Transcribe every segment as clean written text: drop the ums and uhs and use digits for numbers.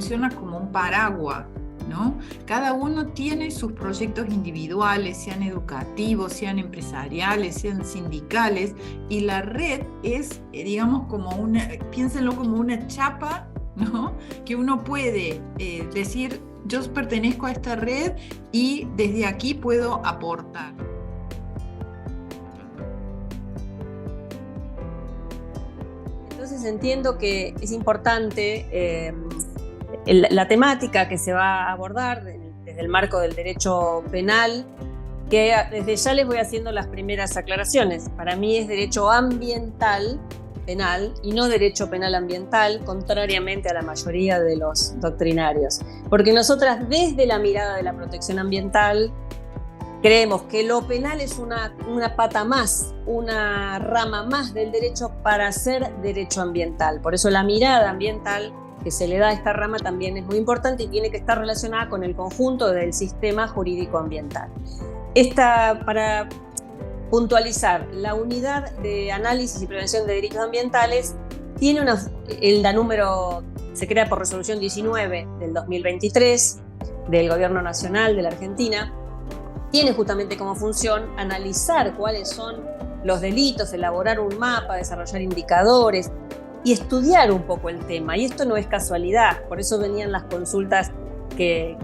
funciona como un paraguas, ¿no? Cada uno tiene sus proyectos individuales, sean educativos, sean empresariales, sean sindicales, y la red es, digamos, piénsenlo como una chapa, ¿no? Que uno puede decir, yo pertenezco a esta red y desde aquí puedo aportar. Entonces entiendo que es importante la temática que se va a abordar desde el marco del derecho penal, que desde ya les voy haciendo las primeras aclaraciones. Para mí es derecho ambiental penal y no derecho penal ambiental, contrariamente a la mayoría de los doctrinarios. Porque nosotras, desde la mirada de la protección ambiental, creemos que lo penal es una pata más, una rama más del derecho para ser derecho ambiental. Por eso la mirada ambiental que se le da a esta rama también es muy importante y tiene que estar relacionada con el conjunto del sistema jurídico ambiental. Para puntualizar, la unidad de análisis y prevención de delitos ambientales tiene la número, se crea por resolución 19 del 2023 del Gobierno Nacional de la Argentina. Tiene justamente como función analizar cuáles son los delitos, elaborar un mapa, desarrollar indicadores y estudiar un poco el tema. Y esto no es casualidad, por eso venían las consultas que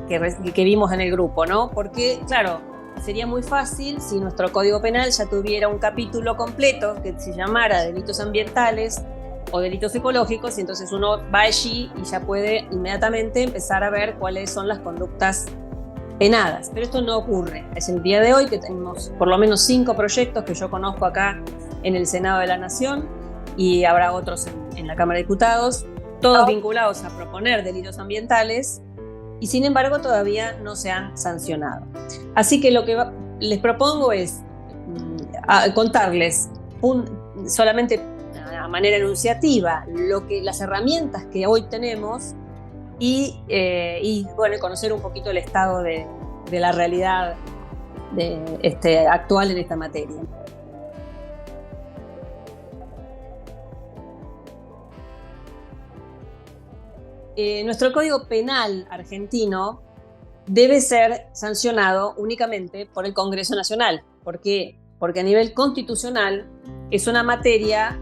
vimos en el grupo, ¿no? Porque, claro, sería muy fácil si nuestro Código Penal ya tuviera un capítulo completo que se llamara delitos ambientales o delitos ecológicos, y entonces uno va allí y ya puede inmediatamente empezar a ver cuáles son las conductas penadas. Pero esto no ocurre. Es el día de hoy que tenemos por lo menos 5 proyectos que yo conozco acá en el Senado de la Nación, y habrá otros en la Cámara de Diputados, todos vinculados a proponer delitos ambientales, y sin embargo todavía no se han sancionado. Así que lo que les propongo es contarles solamente de manera enunciativa las herramientas que hoy tenemos y bueno, conocer un poquito el estado de la realidad actual en esta materia. Nuestro Código Penal argentino debe ser sancionado únicamente por el Congreso Nacional. ¿Por qué? Porque a nivel constitucional es una materia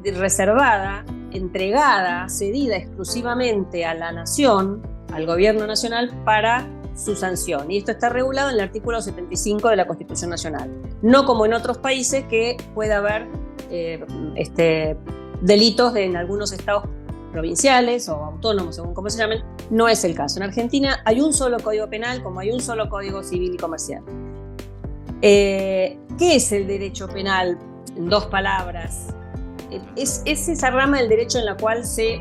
reservada, entregada, cedida exclusivamente a la Nación, al Gobierno Nacional, para su sanción. Y esto está regulado en el artículo 75 de la Constitución Nacional. No como en otros países que puede haber delitos en algunos estados provinciales o autónomos, según cómo se llamen. No es el caso. En Argentina hay un solo Código Penal, como hay un solo Código Civil y Comercial. ¿Qué es el derecho penal? En 2 palabras. Es esa rama del derecho en la cual se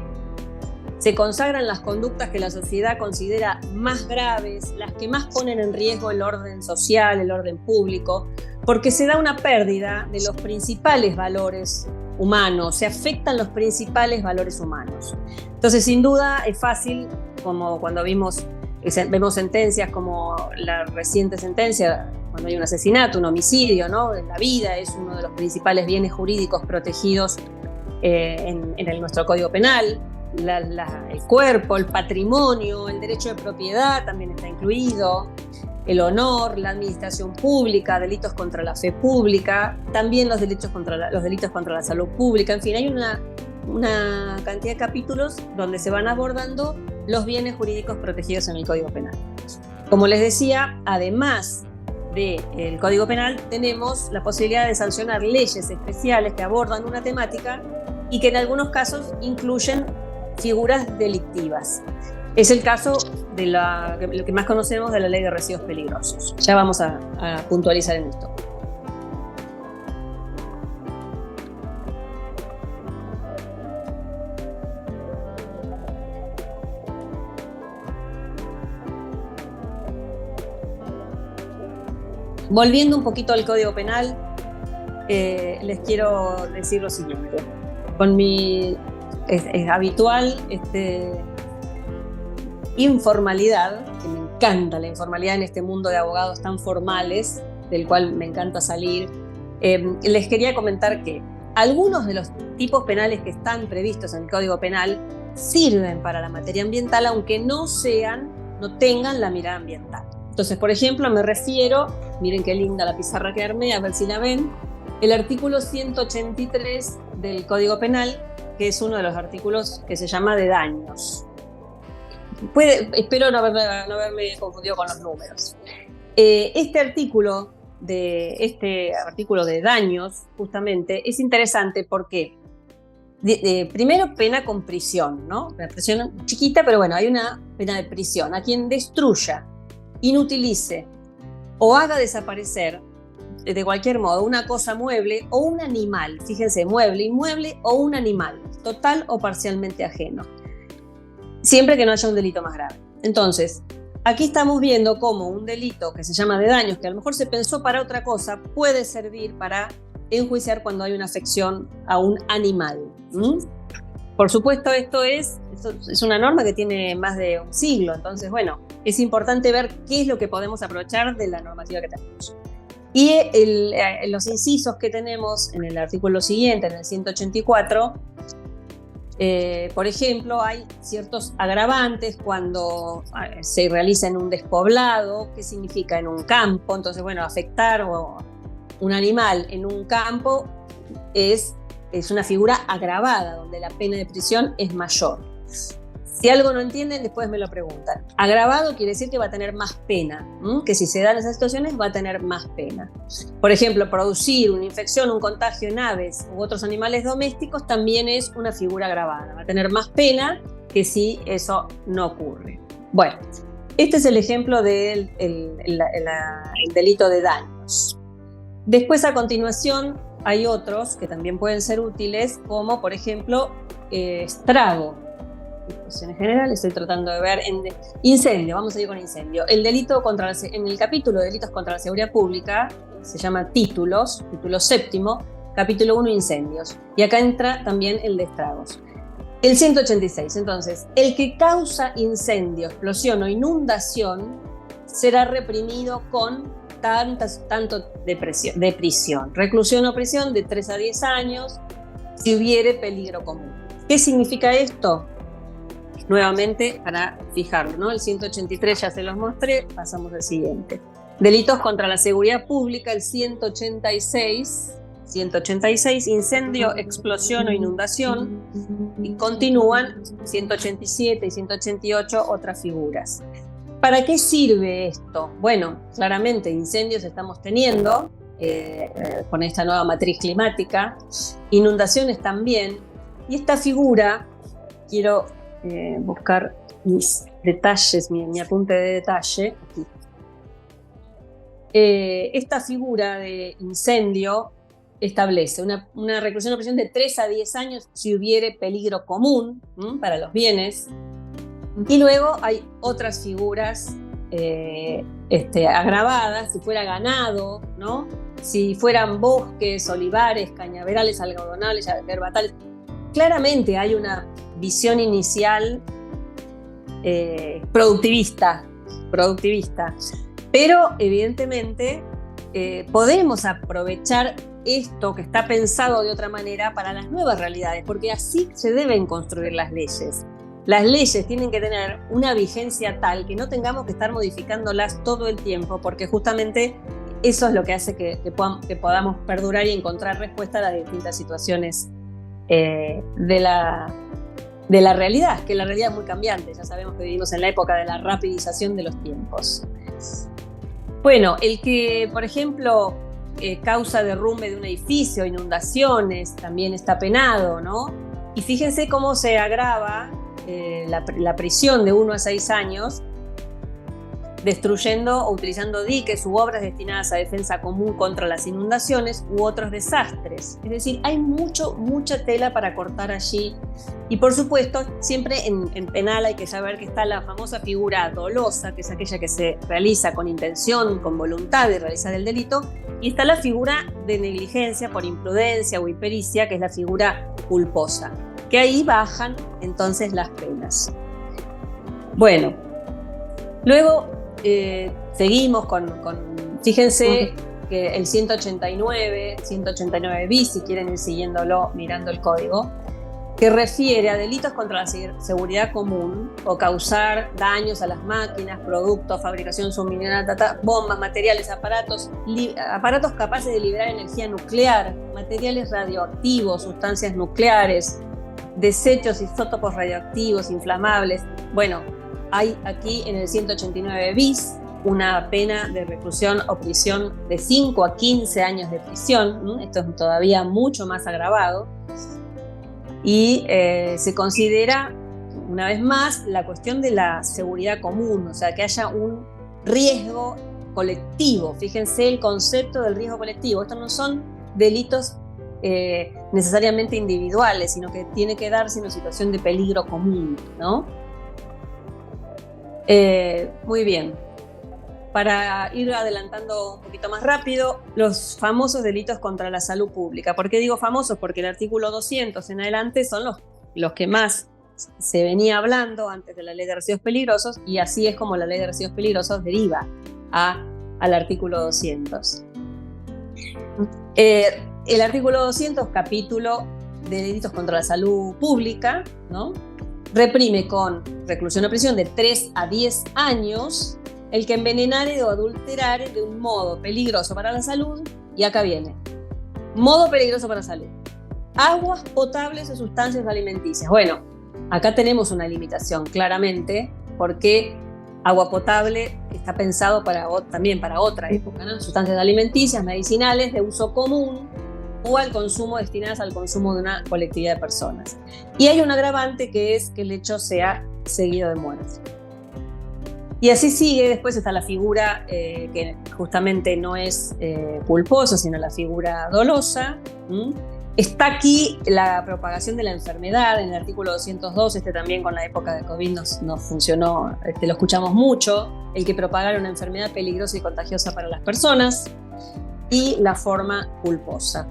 consagran las conductas que la sociedad considera más graves, las que más ponen en riesgo el orden social, el orden público, porque se da una pérdida de los principales valores humanos, se afectan los principales valores humanos. Entonces, sin duda, es fácil, como cuando vemos sentencias como la reciente sentencia, cuando hay un asesinato, un homicidio, ¿no? La vida es uno de los principales bienes jurídicos protegidos en nuestro Código Penal. El cuerpo, el patrimonio, el derecho de propiedad también está incluido, el honor, la administración pública, delitos contra la fe pública, también los delitos contra la salud pública. En fin, hay una cantidad de capítulos donde se van abordando los bienes jurídicos protegidos en el Código Penal. Como les decía, además del Código Penal, tenemos la posibilidad de sancionar leyes especiales que abordan una temática y que en algunos casos incluyen figuras delictivas. Es el caso de lo que más conocemos de la Ley de Residuos Peligrosos. Ya vamos a puntualizar en esto. Volviendo un poquito al Código Penal, les quiero decir lo siguiente. Con mi habitual informalidad, que me encanta la informalidad en este mundo de abogados tan formales, del cual me encanta salir, les quería comentar que algunos de los tipos penales que están previstos en el Código Penal sirven para la materia ambiental, aunque no tengan la mirada ambiental. Entonces, por ejemplo, me refiero, miren qué linda la pizarra que armé, a ver si la ven, el artículo 183 del Código Penal, que es uno de los artículos que se llama de daños. Espero no haberme confundido con los números. Este artículo de daños, justamente, es interesante porque, primero, pena con prisión, ¿no? Una prisión chiquita, pero bueno, hay una pena de prisión. A quien destruya, inutilice o haga desaparecer de cualquier modo una cosa mueble o un animal, fíjense, mueble, inmueble o un animal, total o parcialmente ajeno, siempre que no haya un delito más grave. Entonces, aquí estamos viendo cómo un delito que se llama de daños, que a lo mejor se pensó para otra cosa, puede servir para enjuiciar cuando hay una afección a un animal. Por supuesto, esto es una norma que tiene más de un siglo, entonces, bueno, es importante ver qué es lo que podemos aprovechar de la normativa que tenemos. Y los incisos que tenemos en el artículo siguiente, en el 184, por ejemplo, hay ciertos agravantes cuando se realiza en un despoblado. ¿Qué significa en un campo? Entonces, bueno, afectar un animal en un campo es una figura agravada, donde la pena de prisión es mayor. Si algo no entienden, después me lo preguntan. Agravado quiere decir que va a tener más pena, que si se dan esas situaciones va a tener más pena. Por ejemplo, producir una infección, un contagio en aves u otros animales domésticos también es una figura agravada. Va a tener más pena que si eso no ocurre. Bueno, este es el ejemplo del delito de daños. Después, a continuación, hay otros que también pueden ser útiles, como por ejemplo estrago. En general estoy tratando de ver incendio, vamos a ir con incendio. En el capítulo de delitos contra la seguridad pública se llama título séptimo, capítulo 1, incendios, y acá entra también el de estragos. El 186, entonces, el que causa incendio, explosión o inundación será reprimido con tanto de prisión, reclusión o prisión de 3 a 10 años si hubiere peligro común. ¿Qué significa esto? Nuevamente, para fijarlo, ¿no? El 183 ya se los mostré, pasamos al siguiente. Delitos contra la seguridad pública, el 186, incendio, explosión o inundación, y continúan 187 y 188 otras figuras. ¿Para qué sirve esto? Bueno, claramente incendios estamos teniendo con esta nueva matriz climática, inundaciones también, y esta figura, quiero buscar mis detalles, mi apunte de detalle. Aquí. Esta figura de incendio establece una reclusión o prisión de 3 a 10 años si hubiere peligro común para los bienes. Y luego hay otras figuras agravadas, si fuera ganado, ¿no? Si fueran bosques, olivares, cañaverales, algodonales, herbatales. Claramente hay una visión inicial productivista, pero evidentemente podemos aprovechar esto que está pensado de otra manera para las nuevas realidades, porque así se deben construir las leyes. Las leyes tienen que tener una vigencia tal que no tengamos que estar modificándolas todo el tiempo, porque justamente eso es lo que hace que podamos perdurar y encontrar respuesta a las distintas situaciones de la realidad, que la realidad es muy cambiante. Ya sabemos que vivimos en la época de la rapidización de los tiempos. Bueno, el que, por ejemplo, causa derrumbe de un edificio, inundaciones, también está penado, ¿no? Y fíjense cómo se agrava la prisión de 1 a 6 años, destruyendo o utilizando diques u obras destinadas a defensa común contra las inundaciones u otros desastres. Es decir, hay mucha tela para cortar allí. Y por supuesto, siempre en penal hay que saber que está la famosa figura dolosa, que es aquella que se realiza con intención, con voluntad de realizar el delito, y está la figura de negligencia por imprudencia o impericia, que es la figura culposa, que ahí bajan entonces las penas. Bueno, luego seguimos con fíjense, que el 189 bis, si quieren ir siguiéndolo, mirando el código, que refiere a delitos contra la seguridad común o causar daños a las máquinas, productos, fabricación, suministro, bombas, materiales, aparatos capaces de liberar energía nuclear, materiales radioactivos, sustancias nucleares, desechos, isótopos radioactivos, inflamables. Bueno, hay aquí en el 189 bis una pena de reclusión o prisión de 5 a 15 años de prisión. Esto es todavía mucho más agravado. Y se considera, una vez más, la cuestión de la seguridad común, o sea, que haya un riesgo colectivo. Fíjense el concepto del riesgo colectivo. Estos no son delitos necesariamente individuales, sino que tiene que darse en una situación de peligro común, ¿no? Muy bien. Para ir adelantando un poquito más rápido, los famosos delitos contra la salud pública. ¿Por qué digo famosos? Porque el artículo 200 en adelante son los que más se venía hablando antes de la ley de residuos peligrosos, y así es como la ley de residuos peligrosos deriva al artículo 200. El artículo 200, capítulo de delitos contra la salud pública, ¿no? Reprime con reclusión o prisión de 3 a 10 años el que envenenare o adulterare de un modo peligroso para la salud, y acá viene, modo peligroso para la salud, aguas potables o sustancias alimenticias. Bueno, acá tenemos una limitación, claramente, porque agua potable está pensado también para otra época, ¿no? Sustancias alimenticias, medicinales, de uso común, o al consumo, destinadas al consumo de una colectividad de personas. Y hay un agravante, que es que el hecho sea seguido de muerte. Y así sigue. Después está la figura que justamente no es culposa, sino la figura dolosa. Está aquí la propagación de la enfermedad en el artículo 202. También con la época de COVID nos funcionó, lo escuchamos mucho, el que propagara una enfermedad peligrosa y contagiosa para las personas, y la forma culposa.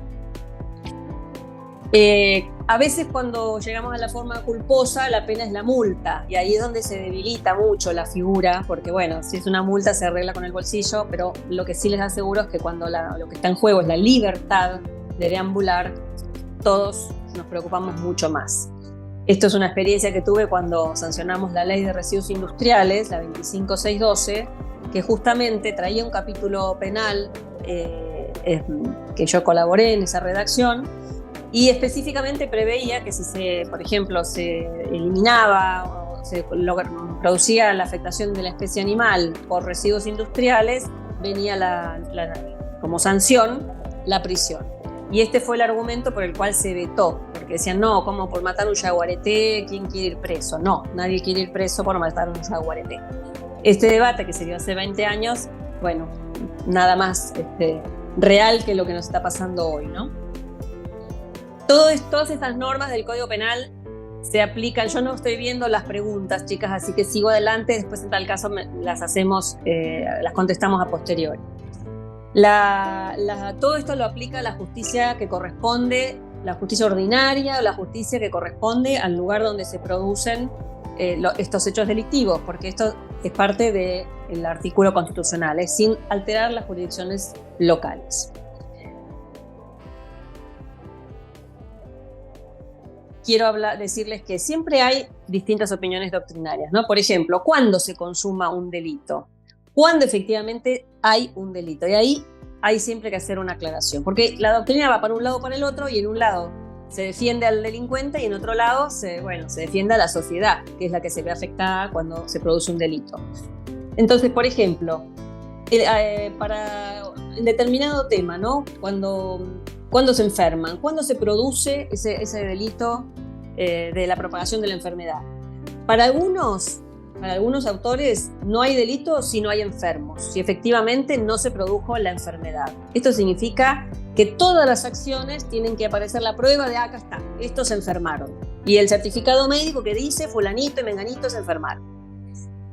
A veces cuando llegamos a la forma culposa, la pena es la multa, y ahí es donde se debilita mucho la figura, porque bueno, si es una multa se arregla con el bolsillo, pero lo que sí les aseguro es que cuando lo que está en juego es la libertad de deambular, todos nos preocupamos mucho más. Esto es una experiencia que tuve cuando sancionamos la ley de residuos industriales, la 25612, que justamente traía un capítulo penal que yo colaboré en esa redacción, y específicamente preveía que si por ejemplo, se eliminaba o se producía la afectación de la especie animal por residuos industriales, venía como sanción la prisión. Y este fue el argumento por el cual se vetó, porque decían, no, ¿cómo por matar un yaguareté? ¿Quién quiere ir preso? No, nadie quiere ir preso por matar un yaguareté. Este debate, que se dio hace 20 años, bueno, nada más real que lo que nos está pasando hoy, ¿no? Todas estas normas del Código Penal se aplican. Yo no estoy viendo las preguntas, chicas, así que sigo adelante. Después, en tal caso, las contestamos a posteriori. Todo esto lo aplica la justicia que corresponde, la justicia ordinaria, o la justicia que corresponde al lugar donde se producen estos hechos delictivos, porque esto es parte del artículo constitucional, sin alterar las jurisdicciones locales. Quiero decirles que siempre hay distintas opiniones doctrinarias, ¿no? Por ejemplo, ¿cuándo se consuma un delito? ¿Cuándo efectivamente hay un delito? Y ahí hay siempre que hacer una aclaración, porque la doctrina va para un lado o para el otro, y en un lado se defiende al delincuente y en otro lado se defiende a la sociedad, que es la que se ve afectada cuando se produce un delito. Entonces, por ejemplo, para el determinado tema, ¿no? Cuando se enferman, cuando se produce ese delito de la propagación de la enfermedad. Para algunos autores no hay delito si no hay enfermos, si efectivamente no se produjo la enfermedad. Esto significa que todas las acciones tienen que aparecer la prueba de acá está, estos se enfermaron, y el certificado médico que dice fulanito y menganito se enfermaron.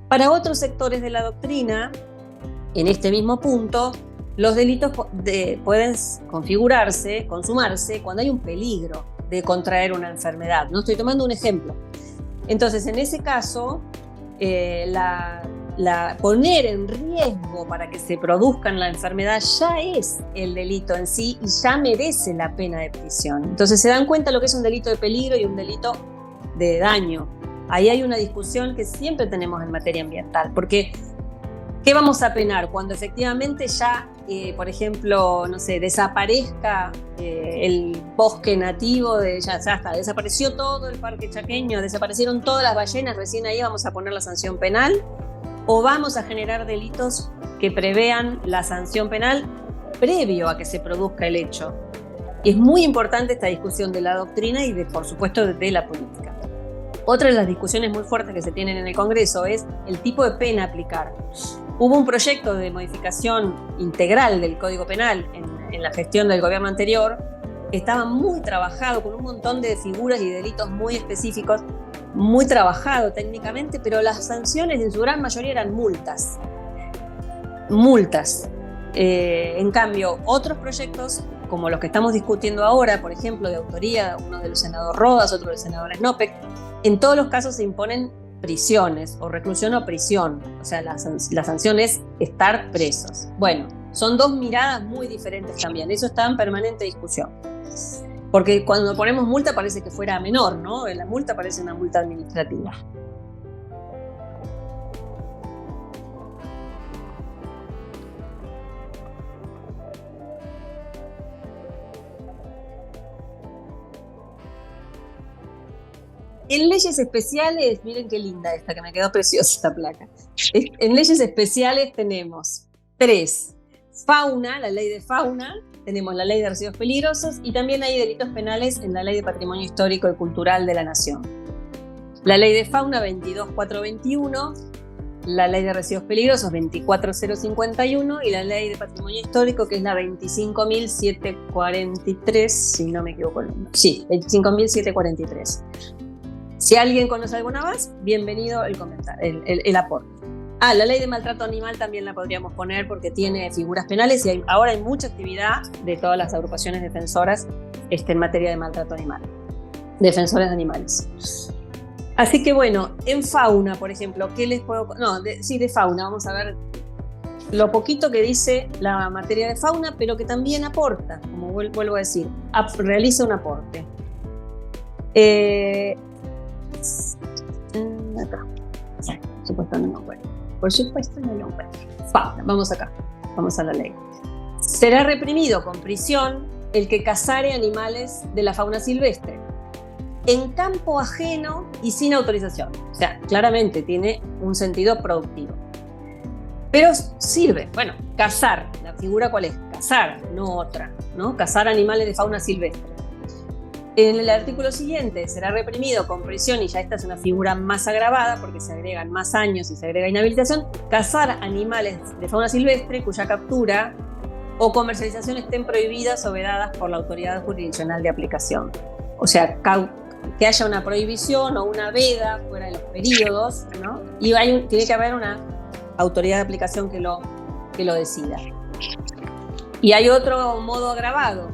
Para otros sectores de la doctrina, en este mismo punto, los delitos pueden consumarse cuando hay un peligro de contraer una enfermedad. No estoy tomando un ejemplo. Entonces, en ese caso, poner en riesgo para que se produzcan la enfermedad ya es el delito en sí y ya merece la pena de prisión. Entonces se dan cuenta lo que es un delito de peligro y un delito de daño. Ahí hay una discusión que siempre tenemos en materia ambiental, porque ¿qué vamos a penar? Cuando efectivamente ya, por ejemplo, no sé, desaparezca el bosque nativo, ya está, desapareció todo el parque chaqueño, desaparecieron todas las ballenas, recién ahí vamos a poner la sanción penal, o vamos a generar delitos que prevean la sanción penal previo a que se produzca el hecho. Y es muy importante esta discusión de la doctrina y, por supuesto, de la política. Otra de las discusiones muy fuertes que se tienen en el Congreso es el tipo de pena a aplicar. Hubo un proyecto de modificación integral del Código Penal en la gestión del gobierno anterior. Estaba muy trabajado, con un montón de figuras y delitos muy específicos, muy trabajado técnicamente, pero las sanciones en su gran mayoría eran multas. En cambio, otros proyectos, como los que estamos discutiendo ahora, por ejemplo, de autoría, uno del senador Rodas, otro del senador Snopek, en todos los casos se imponen prisiones, o reclusión o prisión. O sea, la sanción es estar presos. Bueno, son dos miradas muy diferentes también. Eso está en permanente discusión. Porque cuando ponemos multa parece que fuera menor, ¿no? La multa parece una multa administrativa. En leyes especiales, miren qué linda esta, que me quedó preciosa esta placa. En leyes especiales tenemos 3. Fauna, la ley de fauna, tenemos la ley de residuos peligrosos y también hay delitos penales en la ley de patrimonio histórico y cultural de la nación. La ley de fauna 22421, la ley de residuos peligrosos 24051 y la ley de patrimonio histórico, que es la 25743, si no me equivoco el número. Sí, 25743. Si alguien conoce alguna más, bienvenido el aporte. La ley de maltrato animal también la podríamos poner porque tiene figuras penales y ahora hay mucha actividad de todas las agrupaciones defensoras en materia de maltrato animal, defensores de animales. Así que bueno, en fauna, por ejemplo, ¿qué les puedo...? De fauna, vamos a ver lo poquito que dice la materia de fauna, pero que también aporta, como vuelvo a decir, realiza un aporte. Acá. Por supuesto no lo encuentro. Vamos acá, vamos a la ley. Será reprimido con prisión el que cazare animales de la fauna silvestre en campo ajeno y sin autorización. O sea, claramente tiene un sentido productivo. Pero sirve, cazar, la figura ¿cuál es? Cazar, no otra, ¿no? Cazar animales de fauna silvestre. En el artículo siguiente, será reprimido con prisión, y ya esta es una figura más agravada porque se agregan más años y se agrega inhabilitación, cazar animales de fauna silvestre cuya captura o comercialización estén prohibidas o vedadas por la autoridad jurisdiccional de aplicación. O sea, que haya una prohibición o una veda fuera de los periodos, ¿no? Y tiene que haber una autoridad de aplicación que lo decida. Y hay otro modo agravado,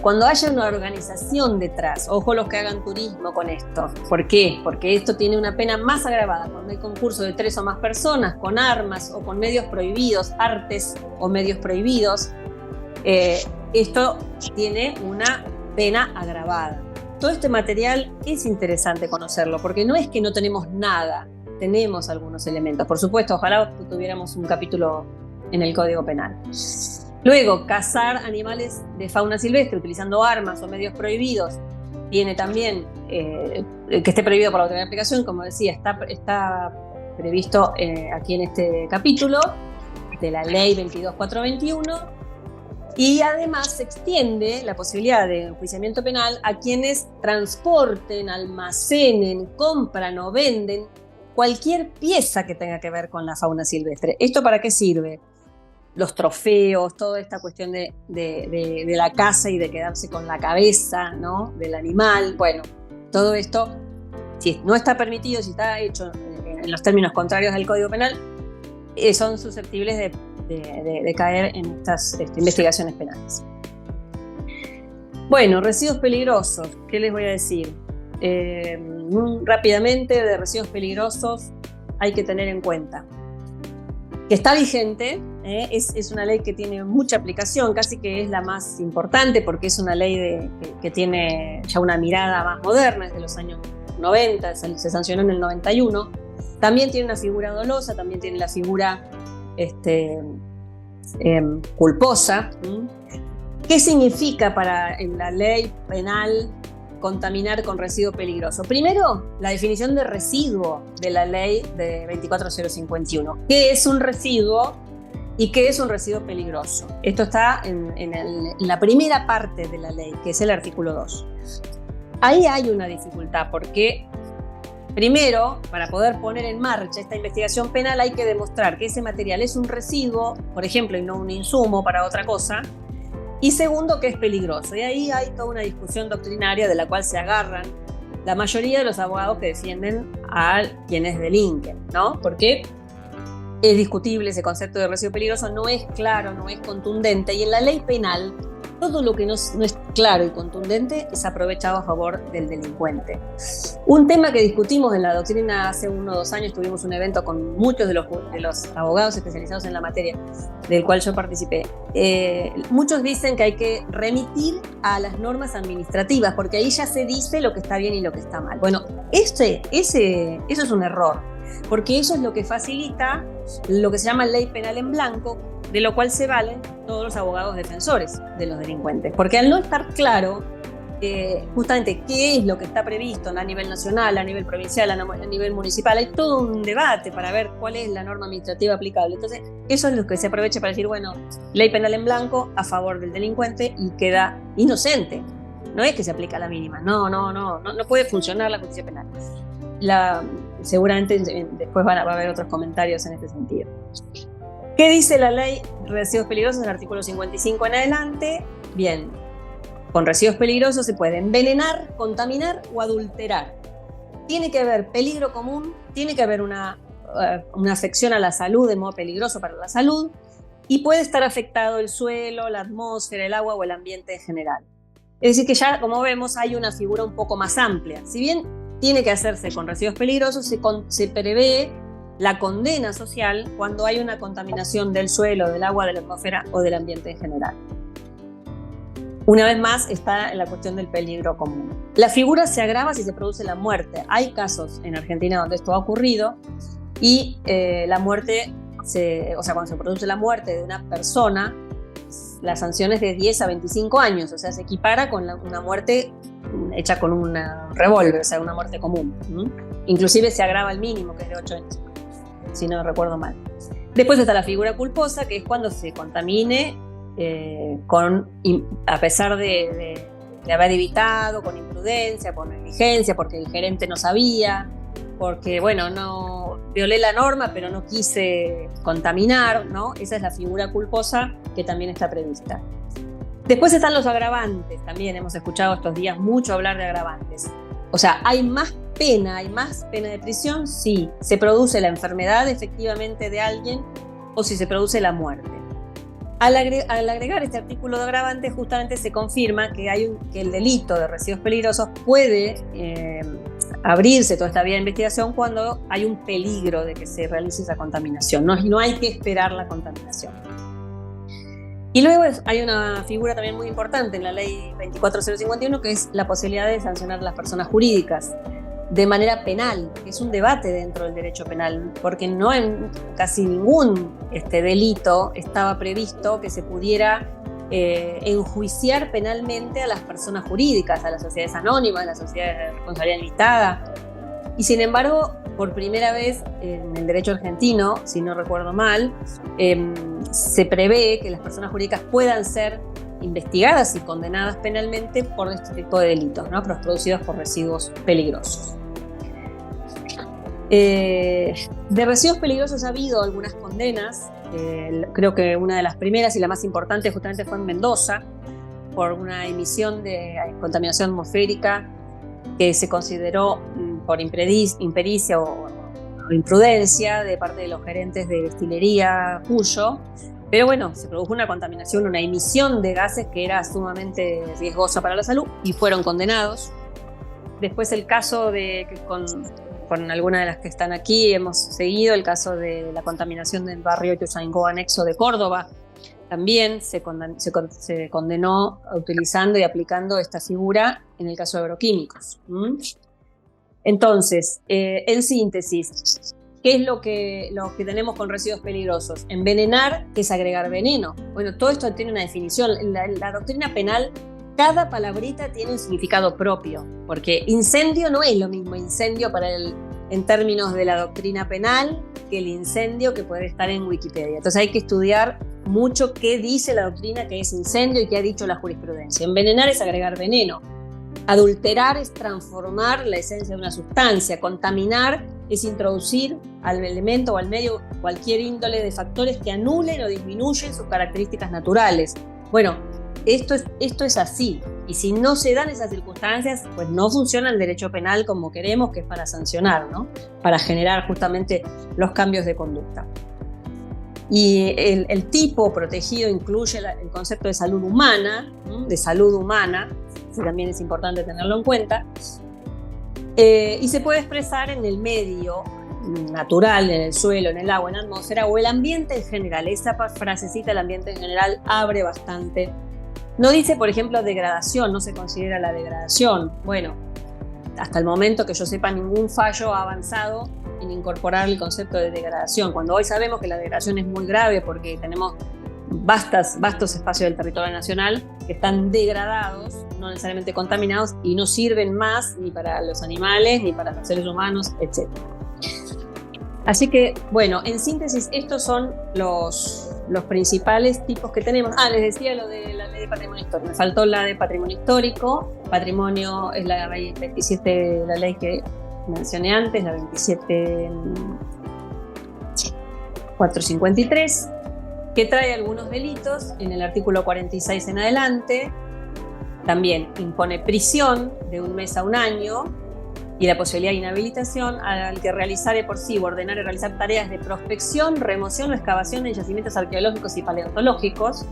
cuando haya una organización detrás. Ojo los que hagan turismo con esto. ¿Por qué? Porque esto tiene una pena más agravada. Cuando hay concurso de 3 o más personas, con armas o con medios prohibidos, artes o medios prohibidos, esto tiene una pena agravada. Todo este material es interesante conocerlo, porque no es que no tenemos nada, tenemos algunos elementos. Por supuesto, ojalá tuviéramos un capítulo en el Código Penal. Luego, cazar animales de fauna silvestre utilizando armas o medios prohibidos tiene también que esté prohibido por la autoridad de aplicación, como decía, está previsto aquí en este capítulo de la ley 22421, y además se extiende la posibilidad de enjuiciamiento penal a quienes transporten, almacenen, compran o venden cualquier pieza que tenga que ver con la fauna silvestre. ¿Esto para qué sirve? Los trofeos, toda esta cuestión de la caza y de quedarse con la cabeza, ¿no?, del animal. Bueno, todo esto, si no está permitido, si está hecho en los términos contrarios del Código Penal, son susceptibles de caer en estas investigaciones penales. Bueno, residuos peligrosos, ¿qué les voy a decir? Rápidamente, de residuos peligrosos, hay que tener en cuenta. Que está vigente, es una ley que tiene mucha aplicación, casi que es la más importante porque es una ley que tiene ya una mirada más moderna, es de los años 90, se sancionó en el 91. También tiene una figura dolosa, también tiene la figura culposa. ¿Qué significa en la ley penal contaminar con residuo peligroso? Primero, la definición de residuo de la ley de 24051. ¿Qué es un residuo y qué es un residuo peligroso? Esto está en la primera parte de la ley, que es el artículo 2. Ahí hay una dificultad porque, primero, para poder poner en marcha esta investigación penal hay que demostrar que ese material es un residuo, por ejemplo, y no un insumo para otra cosa. Y segundo, que es peligroso. Y ahí hay toda una discusión doctrinaria de la cual se agarran la mayoría de los abogados que defienden a quienes delinquen, ¿no? Porque es discutible ese concepto de residuo peligroso, no es claro, no es contundente. Y en la ley penal, todo lo que no es claro y contundente es aprovechado a favor del delincuente. Un tema que discutimos en la doctrina hace 1 o 2 años, tuvimos un evento con muchos de los abogados especializados en la materia, del cual yo participé. Muchos dicen que hay que remitir a las normas administrativas, porque ahí ya se dice lo que está bien y lo que está mal. Bueno, eso es un error, porque eso es lo que facilita lo que se llama ley penal en blanco, de lo cual se valen todos los abogados defensores de los delincuentes. Porque al no estar claro justamente qué es lo que está previsto a nivel nacional, a nivel provincial, a nivel municipal, hay todo un debate para ver cuál es la norma administrativa aplicable. Entonces, eso es lo que se aprovecha para decir, bueno, ley penal en blanco a favor del delincuente y queda inocente. No es que se aplica la mínima, no puede funcionar la justicia penal. Seguramente después va a haber otros comentarios en este sentido. ¿Qué dice la ley de residuos peligrosos en el artículo 55 en adelante? Bien, con residuos peligrosos se puede envenenar, contaminar o adulterar. Tiene que haber peligro común, tiene que haber una afección a la salud de modo peligroso para la salud y puede estar afectado el suelo, la atmósfera, el agua o el ambiente en general. Es decir que ya, como vemos, hay una figura un poco más amplia. Si bien tiene que hacerse con residuos peligrosos, se prevé la condena social cuando hay una contaminación del suelo, del agua, de la atmósfera o del ambiente en general. Una vez más está la cuestión del peligro común. La figura se agrava si se produce la muerte. Hay casos en Argentina donde esto ha ocurrido y la muerte, cuando se produce la muerte de una persona, la sanción es de 10 a 25 años, o sea, se equipara con una muerte hecha con un revólver, o sea, una muerte común. Inclusive se agrava el mínimo, que es de 8 años, si no recuerdo mal. Después está la figura culposa, que es cuando se contamine a pesar de haber evitado, con imprudencia, por negligencia, porque el gerente no sabía, porque, bueno, no violé la norma, pero no quise contaminar, ¿no? Esa es la figura culposa que también está prevista. Después están los agravantes, también hemos escuchado estos días mucho hablar de agravantes. O sea, ¿hay más pena de prisión? Sí. ¿Se produce la enfermedad efectivamente de alguien o si se produce la muerte? Al agregar este artículo de agravante, justamente se confirma que el delito de residuos peligrosos puede abrirse toda esta vía de investigación cuando hay un peligro de que se realice esa contaminación. No hay que esperar la contaminación. Y luego hay una figura también muy importante en la ley 24051, que es la posibilidad de sancionar a las personas jurídicas de manera penal, que es un debate dentro del derecho penal, porque no en casi ningún delito estaba previsto que se pudiera enjuiciar penalmente a las personas jurídicas, a las sociedades anónimas, a las sociedades de responsabilidad limitada. Y sin embargo, por primera vez en el derecho argentino, si no recuerdo mal, se prevé que las personas jurídicas puedan ser investigadas y condenadas penalmente por este tipo de delitos, ¿no? Producidos por residuos peligrosos. De residuos peligrosos ha habido algunas condenas. Creo que una de las primeras y la más importante justamente fue en Mendoza, por una emisión de contaminación atmosférica que se consideró por impericia o imprudencia de parte de los gerentes de destilería Cuyo. Pero bueno, se produjo una contaminación, una emisión de gases que era sumamente riesgosa para la salud y fueron condenados. Después el caso con algunas de las que están aquí hemos seguido el caso de la contaminación del barrio Ituzaingó anexo de Córdoba. También se condenó utilizando y aplicando esta figura en el caso de agroquímicos. Entonces, en síntesis, ¿qué es lo que tenemos con residuos peligrosos? Envenenar, que es agregar veneno. Bueno, todo esto tiene una definición. La doctrina penal, cada palabrita tiene un significado propio, porque incendio no es lo mismo incendio en términos de la doctrina penal que el incendio que puede estar en Wikipedia. Entonces hay que estudiar mucho qué dice la doctrina que es incendio y qué ha dicho la jurisprudencia. Envenenar es agregar veneno. Adulterar es transformar la esencia de una sustancia. Contaminar es introducir al elemento o al medio cualquier índole de factores que anulen o disminuyen sus características naturales. Bueno, esto es así. Y si no se dan esas circunstancias, pues no funciona el derecho penal como queremos, que es para sancionar, ¿no? Para generar justamente los cambios de conducta. Y el tipo protegido incluye el concepto de salud humana, que también es importante tenerlo en cuenta, y se puede expresar en el medio natural, en el suelo, en el agua, en la atmósfera o el ambiente en general. Esa frasecita, el ambiente en general, abre bastante. No dice, por ejemplo, degradación, no se considera la degradación. Bueno, hasta el momento que yo sepa, ningún fallo ha avanzado en incorporar el concepto de degradación, cuando hoy sabemos que la degradación es muy grave porque tenemos vastos espacios del territorio nacional que están degradados, no necesariamente contaminados, y no sirven más ni para los animales, ni para los seres humanos, etc. Así que, bueno, en síntesis, estos son los principales tipos que tenemos. Les decía lo de la ley de patrimonio histórico. Me faltó la de patrimonio histórico. Patrimonio es la ley 27, la ley que mencioné antes, la 27.453, que trae algunos delitos en el artículo 46 en adelante. También impone prisión de 1 mes a 1 año y la posibilidad de inhabilitación al que realizare por sí o ordenare realizar tareas de prospección, remoción o excavación en yacimientos arqueológicos y paleontológicos,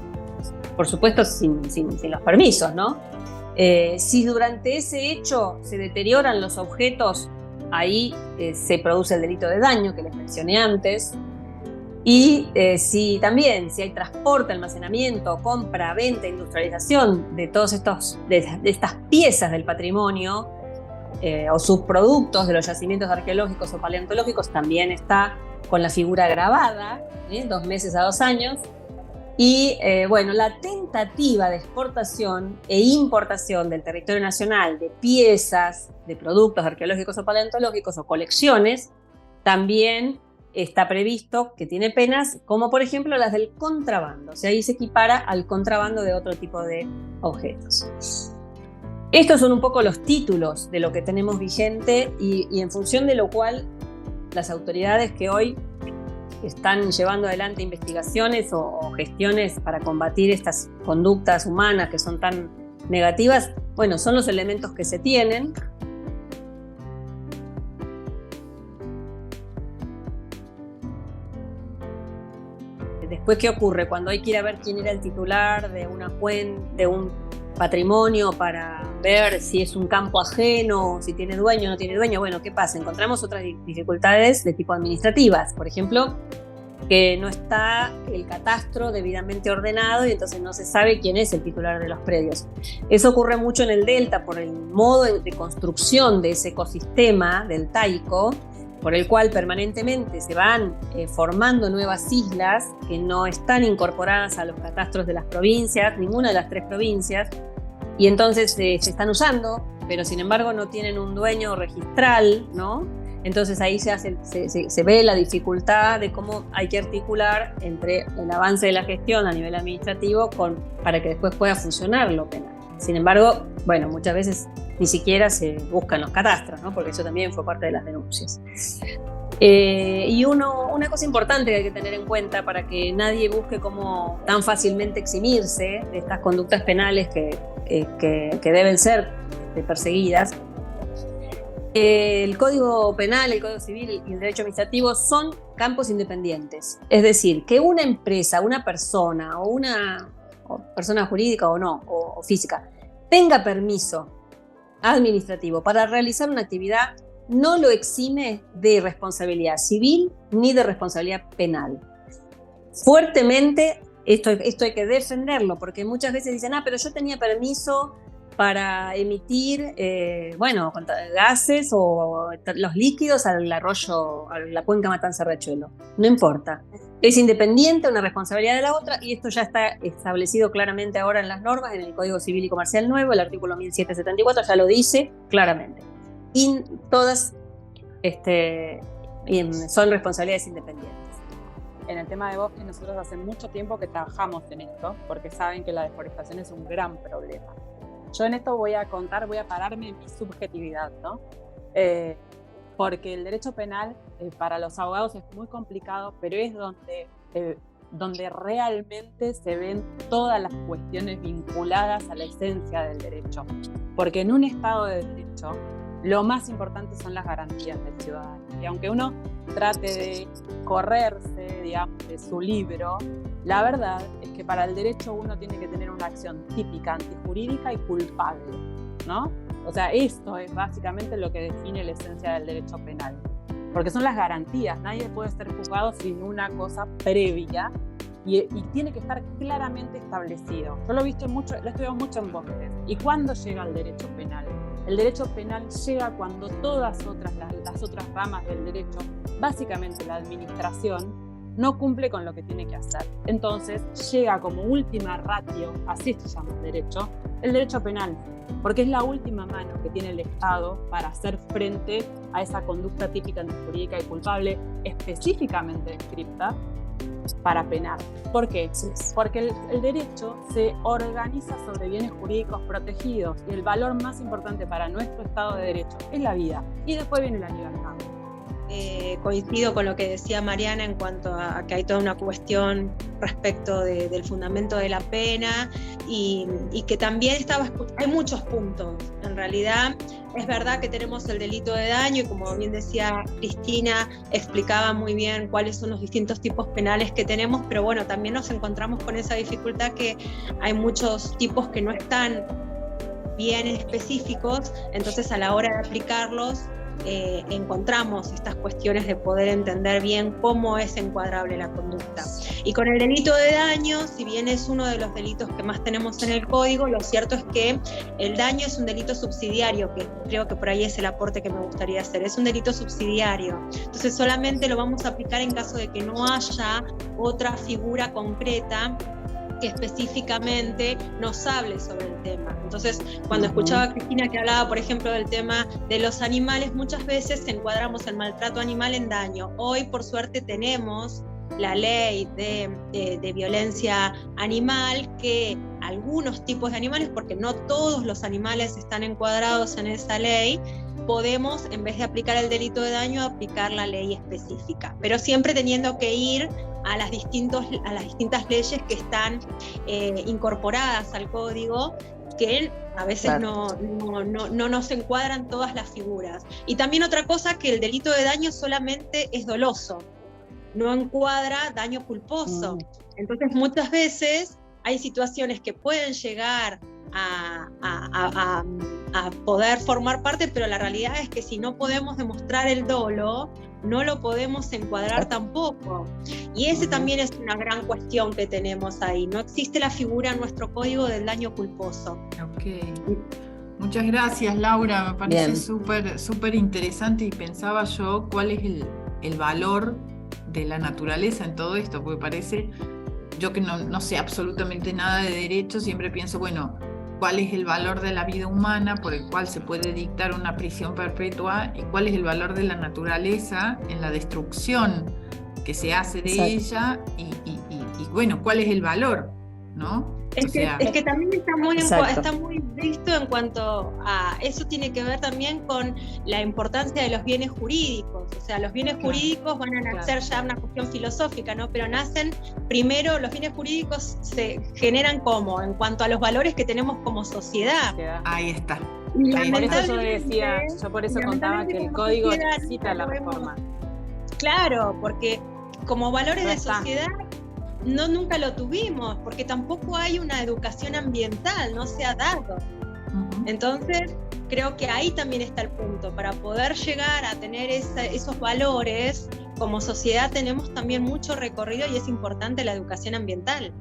por supuesto sin los permisos, ¿no? Si durante ese hecho se deterioran los objetos, ahí se produce el delito de daño que les mencioné antes. Y si hay transporte, almacenamiento, compra, venta, industrialización de todos de estas piezas del patrimonio o subproductos de los yacimientos arqueológicos o paleontológicos, también está con la figura grabada, 2 meses a 2 años. Y la tentativa de exportación e importación del territorio nacional de piezas, de productos arqueológicos o paleontológicos o colecciones, también está previsto que tiene penas como por ejemplo las del contrabando. O sea, ahí se equipara al contrabando de otro tipo de objetos. Estos son un poco los títulos de lo que tenemos vigente y en función de lo cual las autoridades que hoy están llevando adelante investigaciones o gestiones para combatir estas conductas humanas que son tan negativas, bueno, son los elementos que se tienen. Después, ¿qué ocurre? Cuando hay que ir a ver quién era el titular de una cuenta, de un patrimonio, para ver si es un campo ajeno, si tiene dueño o no tiene dueño, bueno, ¿qué pasa? Encontramos otras dificultades de tipo administrativas. Por ejemplo, que no está el catastro debidamente ordenado y entonces no se sabe quién es el titular de los predios. Eso ocurre mucho en el delta por el modo de construcción de ese ecosistema del Taico, por el cual permanentemente se van formando nuevas islas que no están incorporadas a los catastros de las provincias, ninguna de las 3 provincias, y entonces se están usando, pero sin embargo no tienen un dueño registral, ¿no? Entonces ahí se ve la dificultad de cómo hay que articular entre el avance de la gestión a nivel administrativo para que después pueda funcionar lo penal. Sin embargo, bueno, muchas veces ni siquiera se buscan los catastros, ¿no? Porque eso también fue parte de las denuncias. Y una cosa importante que hay que tener en cuenta para que nadie busque cómo tan fácilmente eximirse de estas conductas penales que deben ser perseguidas. El Código Penal, el Código Civil y el Derecho Administrativo son campos independientes. Es decir, que una empresa, una persona o una persona jurídica o no, o física, tenga permiso administrativo para realizar una actividad no lo exime de responsabilidad civil ni de responsabilidad penal. Fuertemente, esto hay que defenderlo, porque muchas veces dicen, pero yo tenía permiso para emitir gases o los líquidos al arroyo, a la cuenca Matanza-Riachuelo. No importa. Es independiente una responsabilidad de la otra, y esto ya está establecido claramente ahora en las normas, en el Código Civil y Comercial Nuevo, el artículo 1774 ya lo dice claramente. Y todas son responsabilidades independientes. En el tema de bosques, nosotros hace mucho tiempo que trabajamos en esto, porque saben que la deforestación es un gran problema. Yo en esto voy a pararme en mi subjetividad, ¿no? Porque el derecho penal para los abogados es muy complicado, pero es donde realmente se ven todas las cuestiones vinculadas a la esencia del derecho. Porque en un Estado de derecho, lo más importante son las garantías del ciudadano. Y aunque uno trate de correrse, digamos, de su libro, la verdad es que para el derecho uno tiene que tener una acción típica, antijurídica y culpable, ¿no? O sea, esto es básicamente lo que define la esencia del derecho penal. Porque son las garantías, nadie puede ser juzgado sin una cosa previa y tiene que estar claramente establecido. Yo lo he estudiado mucho en bosques. ¿Y cuándo llega el derecho penal? El derecho penal llega cuando todas las otras ramas del derecho, básicamente la administración, no cumple con lo que tiene que hacer. Entonces llega como última ratio, así se llama el derecho penal, porque es la última mano que tiene el Estado para hacer frente a esa conducta típica antijurídica y culpable específicamente descrita para penar. ¿Por qué? Porque el derecho se organiza sobre bienes jurídicos protegidos y el valor más importante para nuestro Estado de Derecho es la vida, y después viene la libertad. Coincido con lo que decía Mariana en cuanto a que hay toda una cuestión respecto del fundamento de la pena y que también hay muchos puntos. En realidad es verdad que tenemos el delito de daño y, como bien decía Cristina, explicaba muy bien cuáles son los distintos tipos penales que tenemos, pero bueno, también nos encontramos con esa dificultad que hay muchos tipos que no están bien específicos, entonces a la hora de aplicarlos encontramos estas cuestiones de poder entender bien cómo es encuadrable la conducta. Y con el delito de daño, si bien es uno de los delitos que más tenemos en el código, lo cierto es que el daño es un delito subsidiario, que creo que por ahí es el aporte que me gustaría hacer. Es un delito subsidiario, entonces solamente lo vamos a aplicar en caso de que no haya otra figura concreta que específicamente nos hable sobre el tema. Entonces, cuando escuchaba a Cristina que hablaba, por ejemplo, del tema de los animales, muchas veces encuadramos el maltrato animal en daño. Hoy, por suerte, tenemos la ley de violencia animal, que algunos tipos de animales, porque no todos los animales están encuadrados en esa ley, podemos, en vez de aplicar el delito de daño, aplicar la ley específica, pero siempre teniendo que ir a las distintas leyes que están incorporadas al código, que a veces no nos encuadran todas las figuras. Y también otra cosa, que el delito de daño solamente es doloso, no encuadra daño culposo. Entonces muchas veces hay situaciones que pueden llegar a poder formar parte, pero la realidad es que si no podemos demostrar el dolo, no lo podemos encuadrar tampoco. Y ese también es una gran cuestión que tenemos ahí. No existe la figura en nuestro código del daño culposo. Ok. Muchas gracias, Laura. Me parece súper interesante, y pensaba yo cuál es el valor de la naturaleza en todo esto, porque parece, yo que no sé absolutamente nada de derecho, siempre pienso, bueno, ¿cuál es el valor de la vida humana por el cual se puede dictar una prisión perpetua? ¿Y cuál es el valor de la naturaleza en la destrucción que se hace de ella? Y bueno, ¿cuál es el valor? ¿No? Es que también está muy visto en cuanto a eso. Tiene que ver también con la importancia de los bienes jurídicos. O sea, los bienes jurídicos van a nacer ya una cuestión filosófica, ¿no? Pero nacen primero, los bienes jurídicos se generan como en cuanto a los valores que tenemos como sociedad. Ahí está. Por eso yo por eso contaba que el código necesita la reforma. Claro, porque como valores de sociedad nunca lo tuvimos, porque tampoco hay una educación ambiental, no se ha dado. Entonces, creo que ahí también está el punto. Para poder llegar a tener esos valores, como sociedad tenemos también mucho recorrido y es importante la educación ambiental.